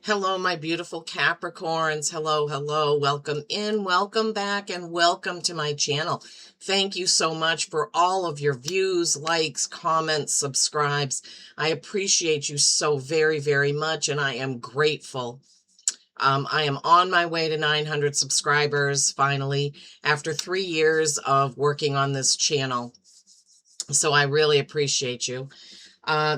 Hello, my beautiful Capricorns. Hello, hello. Welcome in, welcome back, and welcome to my channel. Thank you so much for all of your views, likes, comments, subscribes. I appreciate you so very, very much, and I am grateful. I am on my way to 900 subscribers, finally, after 3 years of working on this channel. So I really appreciate you.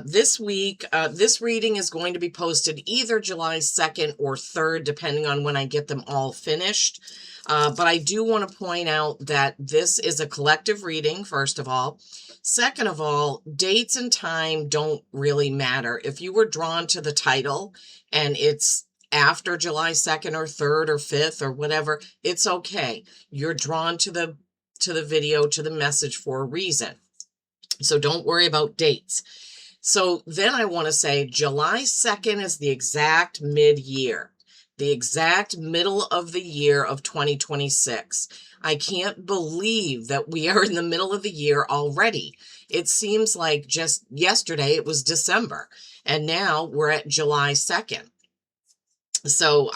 This week, this reading is going to be posted either July 2nd or 3rd, depending on when I get them all finished. But I do want to point out that this is a collective reading, first of all. Second of all, dates and time don't really matter. If you were drawn to the title and it's after July 2nd or 3rd or 5th or whatever, it's okay. You're drawn to the video, to the message for a reason. So don't worry about dates. So then I want to say July 2nd is the exact mid-year, the exact middle of the year of 2026. I can't believe that we are in the middle of the year already. It seems like just yesterday it was December, and now we're at July 2nd. So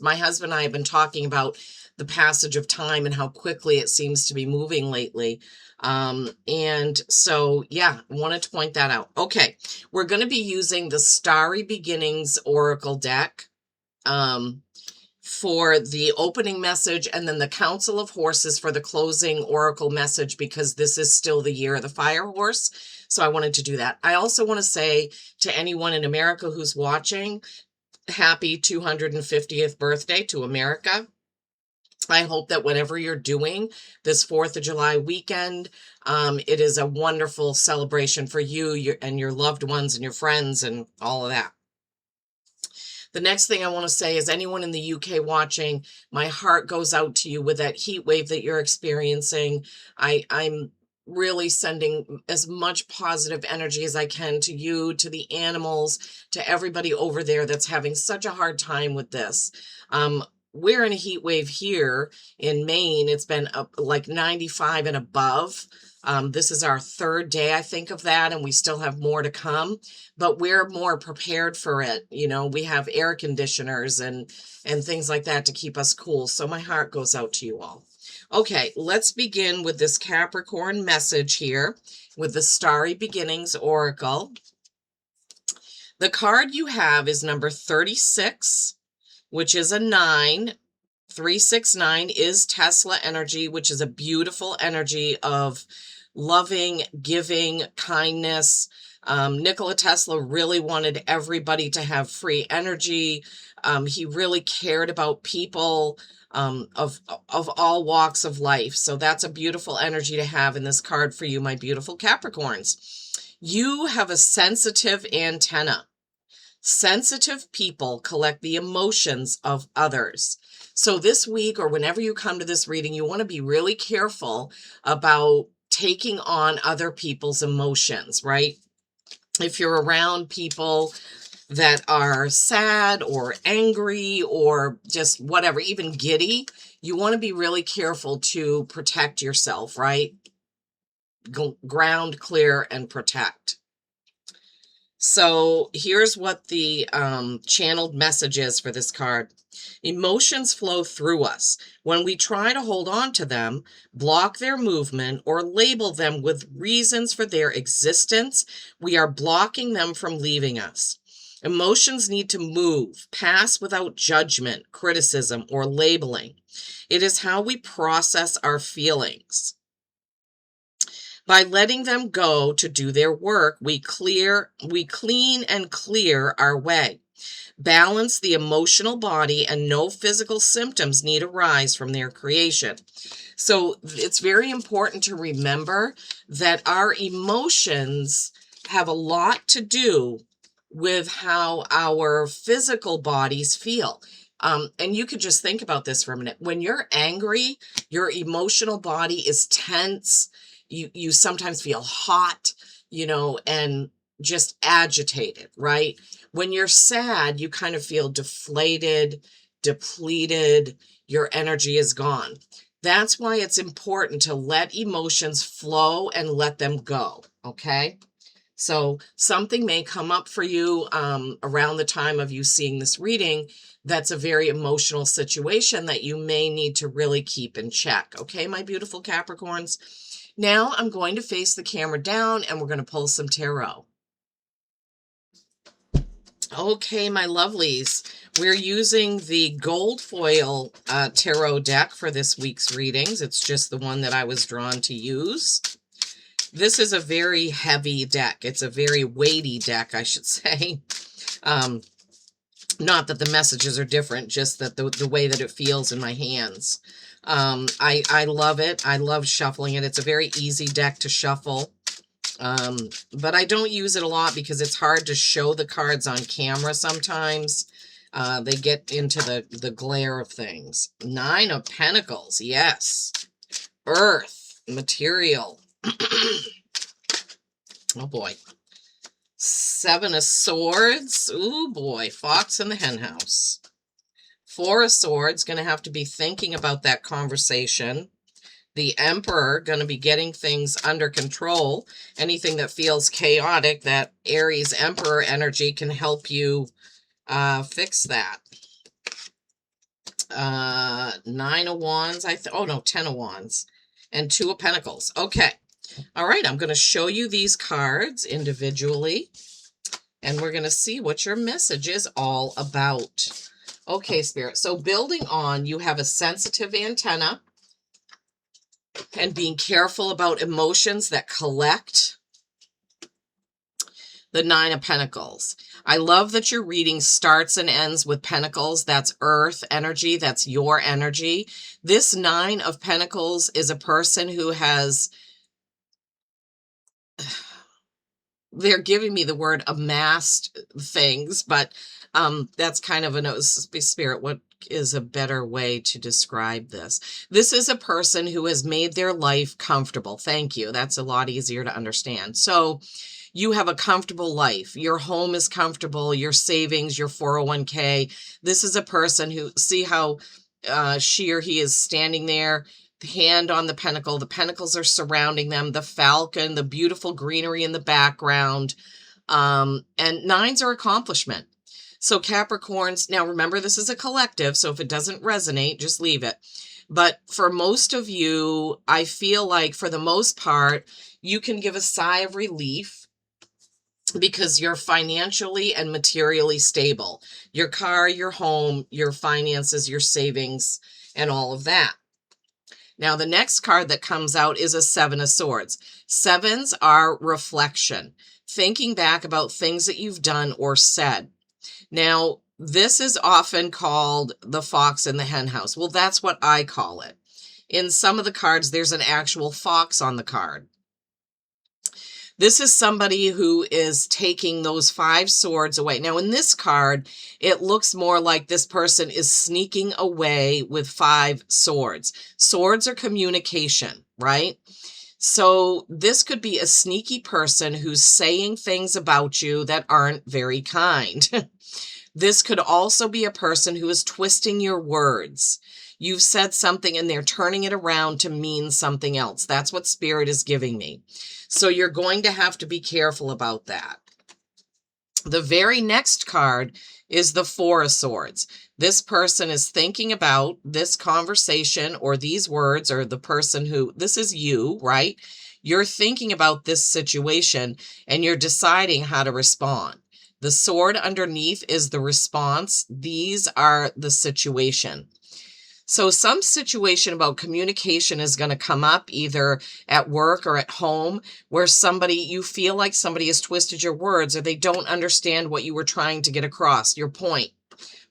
my husband and I have been talking about the passage of time and how quickly it seems to be moving lately. And so, yeah, wanted to point that out. Okay, we're going to be using the Starry Beginnings Oracle deck for the opening message, and then the Council of Horses for the closing oracle message, because this is still the year of the fire horse. So I wanted to do that. I also want to say to anyone in America who's watching, happy 250th birthday to America. I hope that whatever you're doing this 4th of July weekend, it is a wonderful celebration for you and your loved ones and your friends and all of that. The next thing I want to say is anyone in the UK watching, my heart goes out to you with that heat wave that you're experiencing. I'm really sending as much positive energy as I can to you, to the animals, to everybody over there that's having such a hard time with this. We're in a heat wave here in Maine. It's been up like 95 and above. This is our 3rd day, I think, of that, and we still have more to come, but we're more prepared for it. You know, we have air conditioners and things like that to keep us cool. So my heart goes out to you all. Okay, let's begin with this Capricorn message here with the Starry Beginnings Oracle. The card you have is number 36, which is a 9. 369 is Tesla energy, which is a beautiful energy of loving, giving, kindness. Nikola Tesla really wanted everybody to have free energy. He really cared about people of all walks of life. So that's a beautiful energy to have in this card for you, my beautiful Capricorns. You have a sensitive antenna. Sensitive people collect the emotions of others. So this week, or whenever you come to this reading, you want to be really careful about taking on other people's emotions, right? If you're around people that are sad or angry or just whatever, even giddy, you want to be really careful to protect yourself, right? Ground, clear, and protect. So here's what the channeled message is for this card. Emotions flow through us. When we try to hold on to them, block their movement, or label them with reasons for their existence, we are blocking them from leaving us. Emotions need to move, pass without judgment, criticism, or labeling. It is how we process our feelings. By letting them go to do their work, we clean and clear our way. Balance the emotional body, and no physical symptoms need arise from their creation. So it's very important to remember that our emotions have a lot to do with how our physical bodies feel. And you could just think about this for a minute. When you're angry, your emotional body is tense. You sometimes feel hot, and just agitated, right? When you're sad, you kind of feel deflated, depleted, your energy is gone. That's why it's important to let emotions flow and let them go, okay? So something may come up for you around the time of you seeing this reading that's a very emotional situation that you may need to really keep in check. Okay, my beautiful Capricorns. Now I'm going to face the camera down and we're going to pull some tarot. Okay, my lovelies, we're using the gold foil tarot deck for this week's readings. It's just the one that I was drawn to use. This is a very heavy deck. It's a very weighty deck, I should say. Not that the messages are different, just that the way that it feels in my hands. I love it. I love shuffling it. It's a very easy deck to shuffle. But I don't use it a lot because it's hard to show the cards on camera sometimes. They get into the glare of things. 9 of Pentacles, yes. Earth, material. Oh boy. 7 of Swords. Ooh boy, Fox in the hen house. 4 of Swords, going to have to be thinking about that conversation. The Emperor, going to be getting things under control. Anything that feels chaotic, that Aries Emperor energy can help you fix that. 9 of Wands, 10 of Wands. And 2 of Pentacles. Okay. All right, I'm going to show you these cards individually. And we're going to see what your message is all about. Okay, Spirit. So building on, you have a sensitive antenna. And being careful about emotions that collect. The 9 of Pentacles. I love that your reading starts and ends with Pentacles. That's Earth energy. That's your energy. This 9 of Pentacles is a person who has... They're giving me the word amassed things, but that's kind of a Spirit. What is a better way to describe this? This is a person who has made their life comfortable. Thank you. That's a lot easier to understand. So you have a comfortable life. Your home is comfortable, your savings, your 401k. This is a person who, see how she or he is standing there, hand on the pentacle. The pentacles are surrounding them, the falcon, the beautiful greenery in the background. And 9s are accomplishment. So Capricorns, now remember, this is a collective, so if it doesn't resonate, just leave it. But for most of you, I feel like for the most part, you can give a sigh of relief because you're financially and materially stable. Your car, your home, your finances, your savings, and all of that. Now, the next card that comes out is a 7 of Swords. 7s are reflection, thinking back about things that you've done or said. Now, this is often called the fox in the hen house. Well, that's what I call it. In some of the cards, there's an actual fox on the card. This is somebody who is taking those 5 swords away. Now, in this card, it looks more like this person is sneaking away with 5 swords. Swords are communication, right? So this could be a sneaky person who's saying things about you that aren't very kind. This could also be a person who is twisting your words. You've said something and they're turning it around to mean something else. That's what Spirit is giving me. So you're going to have to be careful about that. The very next card is the 4 of Swords. This person is thinking about this conversation or these words, or the person who, this is you, right? You're thinking about this situation and you're deciding how to respond. The sword underneath is the response. These are the situation. So some situation about communication is going to come up either at work or at home where you feel like somebody has twisted your words or they don't understand what you were trying to get across, your point,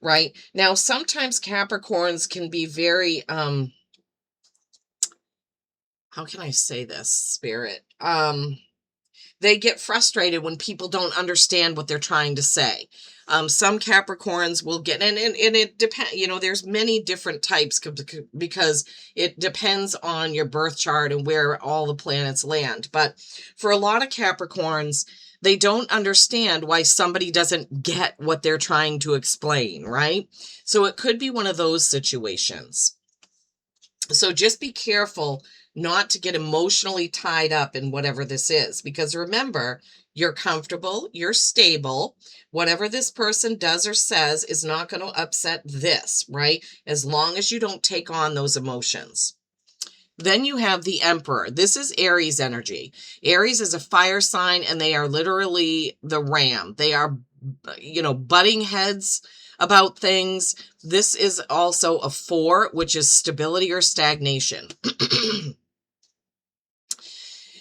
right? Now, sometimes Capricorns can be very, how can I say this, Spirit? They get frustrated when people don't understand what they're trying to say. Some Capricorns will get, and it depends, there's many different types because it depends on your birth chart and where all the planets land. But for a lot of Capricorns, they don't understand why somebody doesn't get what they're trying to explain, right? So it could be one of those situations. So just be careful not to get emotionally tied up in whatever this is, because remember, You're comfortable. You're stable. Whatever this person does or says is not going to upset this, right? As long as you don't take on those emotions. Then you have the Emperor. This is Aries energy. Aries is a fire sign, and they are literally the ram. They are, butting heads about things. This is also a 4, which is stability or stagnation.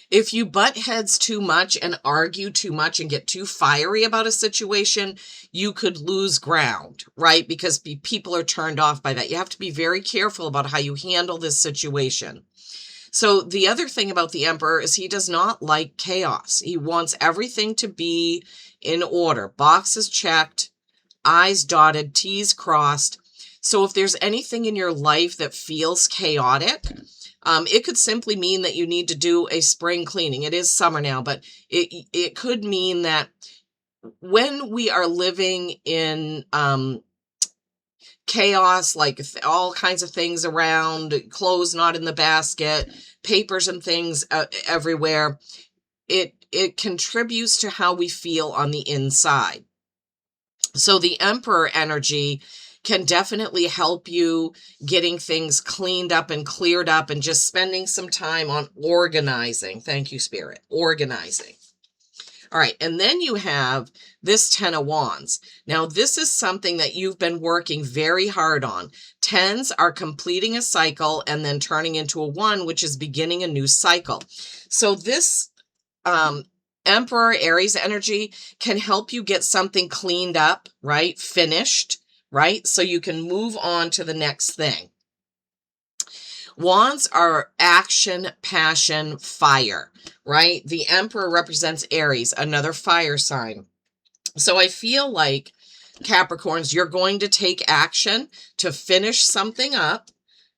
If you butt heads too much and argue too much and get too fiery about a situation, you could lose ground, right? Because people are turned off by that. You have to be very careful about how you handle this situation. So the other thing about the Emperor is he does not like chaos. He wants everything to be in order. Boxes checked, I's dotted, T's crossed. So if there's anything in your life that feels chaotic, it could simply mean that you need to do a spring cleaning. It is summer now, but it could mean that when we are living in chaos, like all kinds of things around, clothes not in the basket, papers and things everywhere, it contributes to how we feel on the inside. So the Emperor energy can definitely help you getting things cleaned up and cleared up and just spending some time on organizing. Thank you, Spirit. Organizing. All right. And then you have this 10 of Wands. Now, this is something that you've been working very hard on. 10s are completing a cycle and then turning into a 1, which is beginning a new cycle. So this Emperor Aries energy can help you get something cleaned up, right? Finished, right? So you can move on to the next thing. Wands are action, passion, fire, right? The Emperor represents Aries, another fire sign. So I feel like, Capricorns, you're going to take action to finish something up,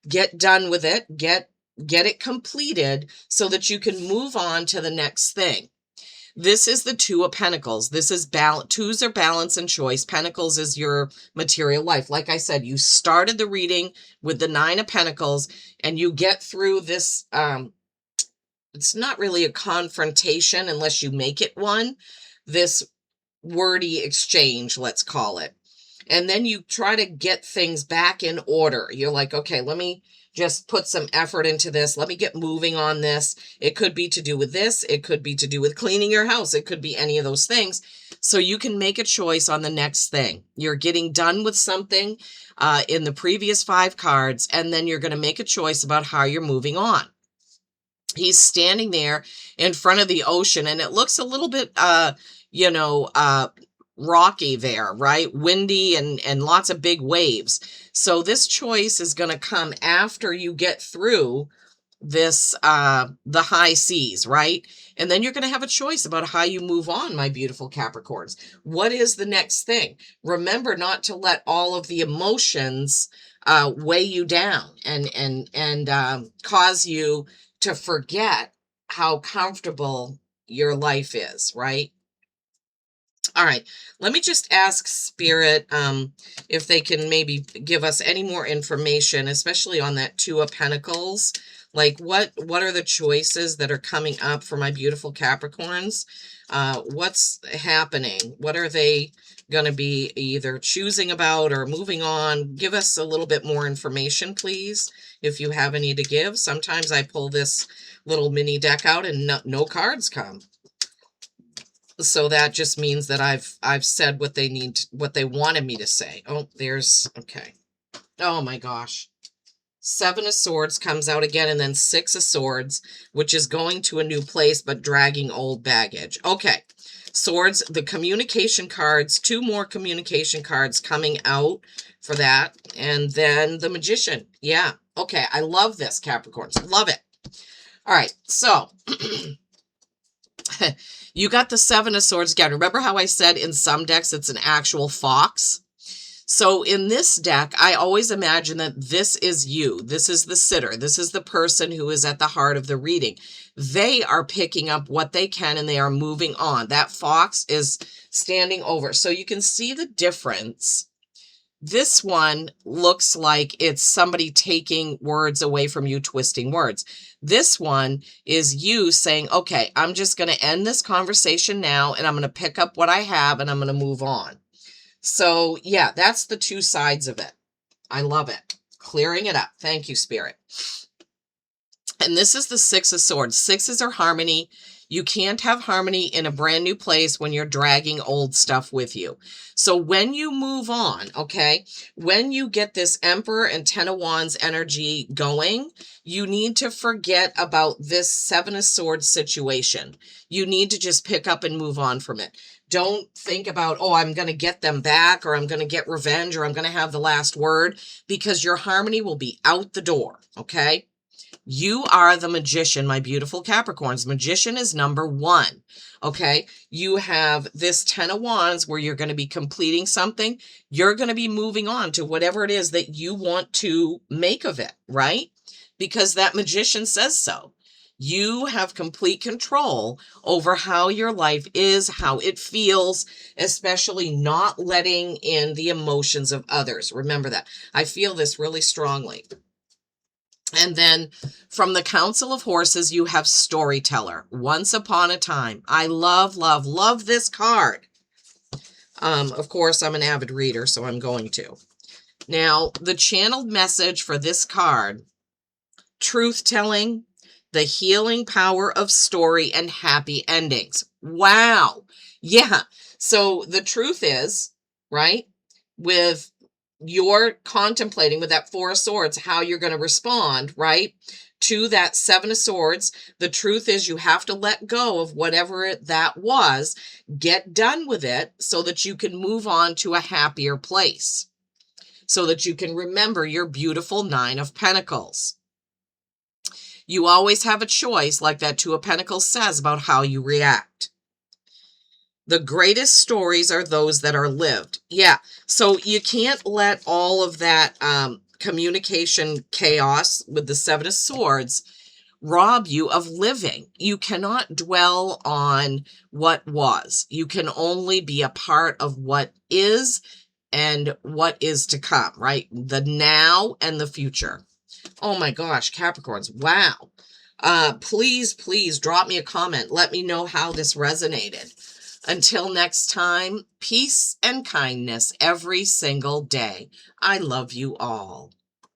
get done with it, get it completed so that you can move on to the next thing. This is the 2 of Pentacles. This is balance. 2s are balance and choice. Pentacles is your material life. Like I said, you started the reading with the 9 of Pentacles and you get through this. It's not really a confrontation unless you make it one. This wordy exchange, let's call it. And then you try to get things back in order. You're like, okay, let me just put some effort into this. Let me get moving on this. It could be to do with this. It could be to do with cleaning your house. It could be any of those things. So you can make a choice on the next thing. You're getting done with something in the previous 5 cards, and then you're going to make a choice about how you're moving on. He's standing there in front of the ocean, and it looks a little bit, rocky there, right? Windy and lots of big waves. So this choice is going to come after you get through this, the high seas, right? And then you're going to have a choice about how you move on, my beautiful Capricorns. What is the next thing? Remember not to let all of the emotions weigh you down and cause you to forget how comfortable your life is, right? All right, let me just ask Spirit if they can maybe give us any more information, especially on that 2 of Pentacles. Like what are the choices that are coming up for my beautiful Capricorns? What's happening? What are they going to be either choosing about or moving on? Give us a little bit more information, please, if you have any to give. Sometimes I pull this little mini deck out and no cards come. So that just means that I've said what they need, what they wanted me to say. Oh, okay. Oh my gosh. 7 of Swords comes out again, and then 6 of Swords, which is going to a new place, but dragging old baggage. Okay. Swords, the communication cards, 2 more communication cards coming out for that. And then the Magician. Yeah. Okay. I love this, Capricorns. Love it. All right. So you got the 7 of Swords again. Remember how I said in some decks it's an actual fox? So in this deck, I always imagine that this is you. This is the sitter. This is the person who is at the heart of the reading. They are picking up what they can and they are moving on. That fox is standing over. So you can see the difference This one looks like it's somebody taking words away from you, twisting words. This one is you saying, okay, I'm just going to end this conversation now, and I'm going to pick up what I have, and I'm going to move on. So yeah, that's the two sides of it. I love it. Clearing it up. Thank you, Spirit. And this is the Six of Swords. Sixes are harmony. You can't have harmony in a brand new place when you're dragging old stuff with you. So when you move on, okay, when you get this Emperor and Ten of Wands energy going, you need to forget about this Seven of Swords situation. You need to just pick up and move on from it. Don't think about, oh, I'm going to get them back, or I'm going to get revenge, or I'm going to have the last word, because your harmony will be out the door, okay? You are the magician, my beautiful Capricorns. Magician is number one, okay? You have this Ten of Wands where you're going to be completing something. You're going to be moving on to whatever it is that you want to make of it, right? Because that magician says so. You have complete control over how your life is, how it feels, especially not letting in the emotions of others. Remember that. I feel this really strongly. And then from the Council of Horses, you have Storyteller. Once upon a time. I love, love, love this card. Of course, I'm an avid reader, so I'm going to. Now, the channeled message for this card, truth-telling, the healing power of story, and happy endings. Wow. Yeah. So the truth is, right, with you're contemplating with that Four of Swords, how you're going to respond, right, to that Seven of Swords. The truth is you have to let go of whatever that was, get done with it so that you can move on to a happier place, so that you can remember your beautiful Nine of Pentacles. You always have a choice, like that Two of Pentacles says, about how you react. The greatest stories are those that are lived. Yeah. So you can't let all of that communication chaos with the Seven of Swords rob you of living. You cannot dwell on what was. You can only be a part of what is and what is to come, right? The now and the future. Oh my gosh, Capricorns. Wow. Please, please drop me a comment. Let me know how this resonated. Until next time, peace and kindness every single day. I love you all.